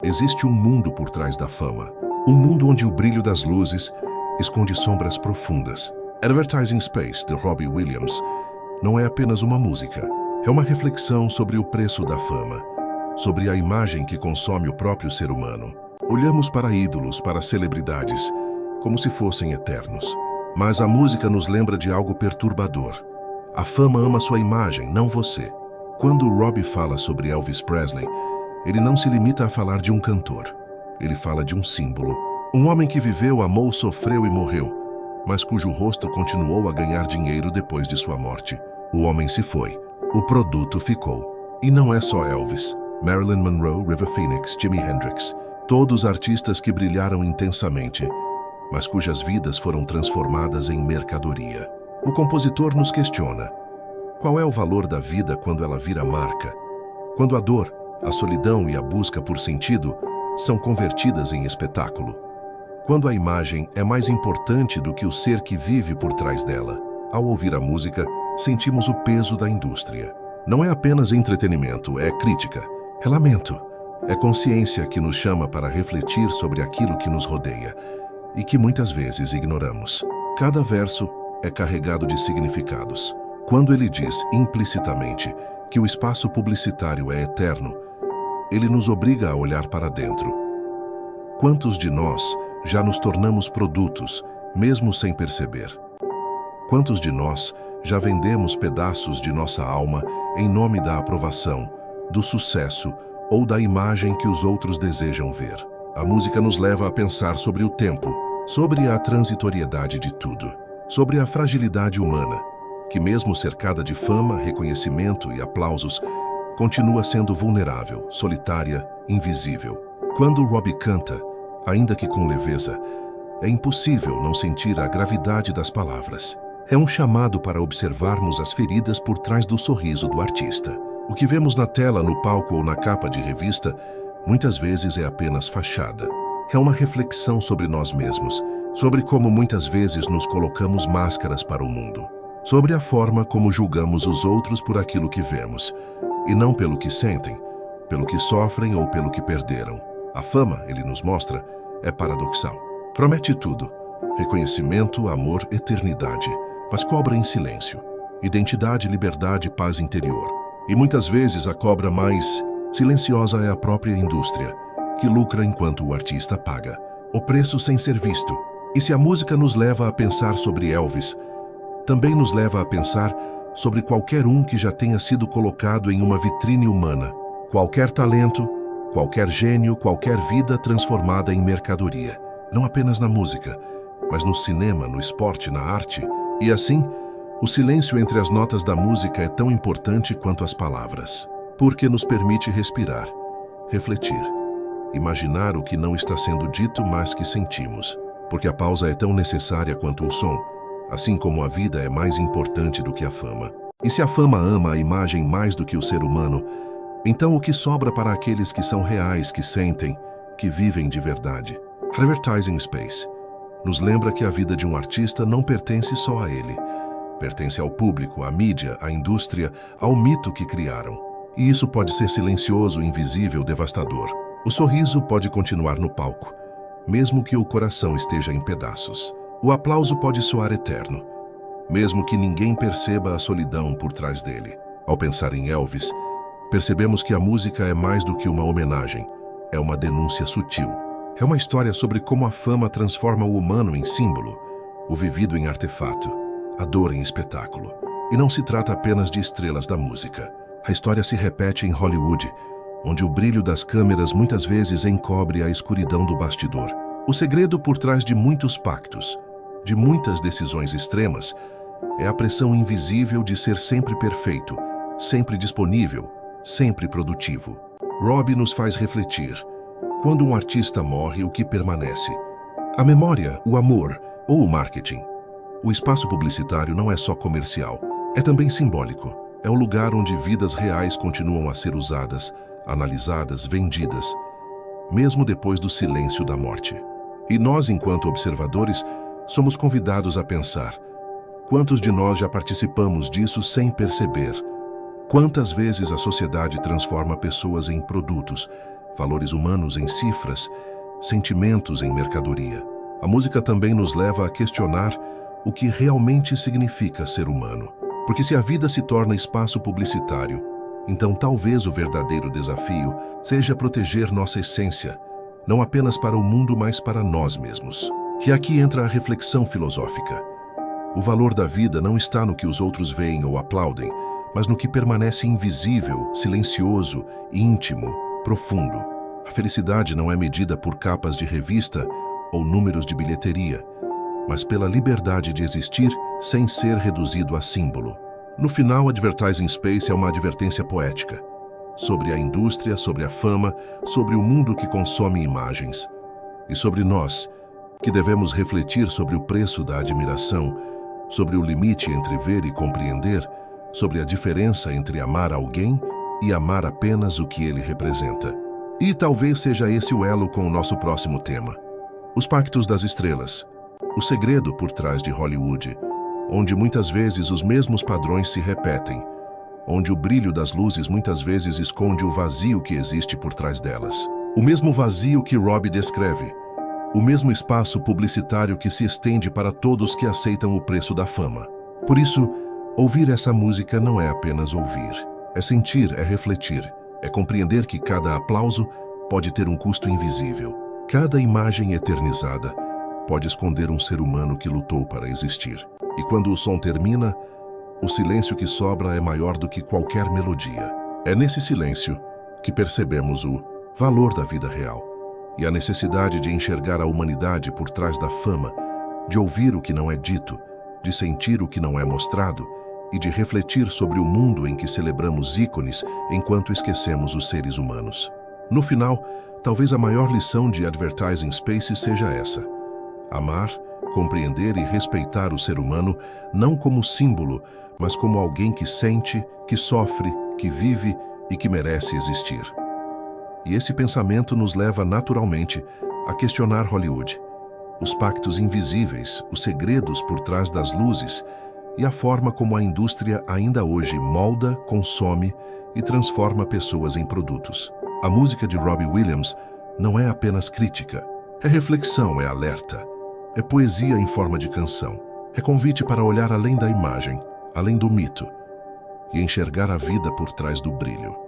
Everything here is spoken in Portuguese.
Existe um mundo por trás da fama. Um mundo onde o brilho das luzes esconde sombras profundas. Advertising Space, de Robbie Williams, não é apenas uma música. É uma reflexão sobre o preço da fama, sobre a imagem que consome o próprio ser humano. Olhamos para ídolos, para celebridades, como se fossem eternos. Mas a música nos lembra de algo perturbador. A fama ama sua imagem, não você. Quando Robbie fala sobre Elvis Presley, ele não se limita a falar de um cantor. Ele fala de um símbolo. Um homem que viveu, amou, sofreu e morreu, mas cujo rosto continuou a ganhar dinheiro depois de sua morte. O homem se foi. O produto ficou. E não é só Elvis. Marilyn Monroe, River Phoenix, Jimi Hendrix. Todos artistas que brilharam intensamente, mas cujas vidas foram transformadas em mercadoria. O compositor nos questiona: qual é o valor da vida quando ela vira marca? Quando a dor, a solidão e a busca por sentido são convertidas em espetáculo. Quando a imagem é mais importante do que o ser que vive por trás dela. Ao ouvir a música, sentimos o peso da indústria. Não é apenas entretenimento, é crítica, é lamento, é consciência que nos chama para refletir sobre aquilo que nos rodeia e que muitas vezes ignoramos. Cada verso é carregado de significados. Quando ele diz implicitamente que o espaço publicitário é eterno, ele nos obriga a olhar para dentro. Quantos de nós já nos tornamos produtos, mesmo sem perceber? Quantos de nós já vendemos pedaços de nossa alma em nome da aprovação, do sucesso ou da imagem que os outros desejam ver? A música nos leva a pensar sobre o tempo, sobre a transitoriedade de tudo, sobre a fragilidade humana, que mesmo cercada de fama, reconhecimento e aplausos, continua sendo vulnerável, solitária, invisível. Quando Robbie canta, ainda que com leveza, é impossível não sentir a gravidade das palavras. É um chamado para observarmos as feridas por trás do sorriso do artista. O que vemos na tela, no palco ou na capa de revista, muitas vezes é apenas fachada. É uma reflexão sobre nós mesmos, sobre como muitas vezes nos colocamos máscaras para o mundo, sobre a forma como julgamos os outros por aquilo que vemos, e não pelo que sentem, pelo que sofrem ou pelo que perderam. A fama, ele nos mostra, é paradoxal. Promete tudo: reconhecimento, amor, eternidade, mas cobra em silêncio. Identidade, liberdade, paz interior. E muitas vezes a cobra mais silenciosa é a própria indústria, que lucra enquanto o artista paga. O preço sem ser visto. E se a música nos leva a pensar sobre Elvis, também nos leva a pensar sobre qualquer um que já tenha sido colocado em uma vitrine humana. Qualquer talento, qualquer gênio, qualquer vida transformada em mercadoria. Não apenas na música, mas no cinema, no esporte, na arte. E assim, o silêncio entre as notas da música é tão importante quanto as palavras, porque nos permite respirar, refletir, imaginar o que não está sendo dito, mas que sentimos. Porque a pausa é tão necessária quanto o som, assim como a vida é mais importante do que a fama. E se a fama ama a imagem mais do que o ser humano, então o que sobra para aqueles que são reais, que sentem, que vivem de verdade? Advertising Space nos lembra que a vida de um artista não pertence só a ele. Pertence ao público, à mídia, à indústria, ao mito que criaram. E isso pode ser silencioso, invisível, devastador. O sorriso pode continuar no palco, mesmo que o coração esteja em pedaços. O aplauso pode soar eterno, mesmo que ninguém perceba a solidão por trás dele. Ao pensar em Elvis, percebemos que a música é mais do que uma homenagem, é uma denúncia sutil. É uma história sobre como a fama transforma o humano em símbolo, o vivido em artefato, a dor em espetáculo. E não se trata apenas de estrelas da música. A história se repete em Hollywood, onde o brilho das câmeras muitas vezes encobre a escuridão do bastidor. O segredo por trás de muitos pactos, de muitas decisões extremas, é a pressão invisível de ser sempre perfeito, sempre disponível, sempre produtivo. Robbie nos faz refletir. Quando um artista morre, o que permanece? A memória, o amor ou o marketing? O espaço publicitário não é só comercial, é também simbólico. É o lugar onde vidas reais continuam a ser usadas, analisadas, vendidas, mesmo depois do silêncio da morte. E nós, enquanto observadores, somos convidados a pensar: quantos de nós já participamos disso sem perceber? Quantas vezes a sociedade transforma pessoas em produtos, valores humanos em cifras, sentimentos em mercadoria. A música também nos leva a questionar o que realmente significa ser humano. Porque se a vida se torna espaço publicitário, então talvez o verdadeiro desafio seja proteger nossa essência, não apenas para o mundo, mas para nós mesmos. E aqui entra a reflexão filosófica. O valor da vida não está no que os outros veem ou aplaudem, mas no que permanece invisível, silencioso, íntimo, profundo. A felicidade não é medida por capas de revista ou números de bilheteria, mas pela liberdade de existir sem ser reduzido a símbolo. No final, Advertising Space é uma advertência poética sobre a indústria, sobre a fama, sobre o mundo que consome imagens e sobre nós, que devemos refletir sobre o preço da admiração, sobre o limite entre ver e compreender, sobre a diferença entre amar alguém e amar apenas o que ele representa. E talvez seja esse o elo com o nosso próximo tema: os pactos das estrelas, o segredo por trás de Hollywood, onde muitas vezes os mesmos padrões se repetem, onde o brilho das luzes muitas vezes esconde o vazio que existe por trás delas. O mesmo vazio que Robbie descreve, o mesmo espaço publicitário que se estende para todos que aceitam o preço da fama. Por isso, ouvir essa música não é apenas ouvir, é sentir, é refletir, é compreender que cada aplauso pode ter um custo invisível. Cada imagem eternizada pode esconder um ser humano que lutou para existir. E quando o som termina, o silêncio que sobra é maior do que qualquer melodia. É nesse silêncio que percebemos o valor da vida real e a necessidade de enxergar a humanidade por trás da fama, de ouvir o que não é dito, de sentir o que não é mostrado e de refletir sobre o mundo em que celebramos ícones enquanto esquecemos os seres humanos. No final, talvez a maior lição de Advertising Space seja essa: amar, compreender e respeitar o ser humano não como símbolo, mas como alguém que sente, que sofre, que vive e que merece existir. E esse pensamento nos leva naturalmente a questionar Hollywood, os pactos invisíveis, os segredos por trás das luzes e a forma como a indústria ainda hoje molda, consome e transforma pessoas em produtos. A música de Robbie Williams não é apenas crítica, é reflexão, é alerta, é poesia em forma de canção, é convite para olhar além da imagem, além do mito, e enxergar a vida por trás do brilho.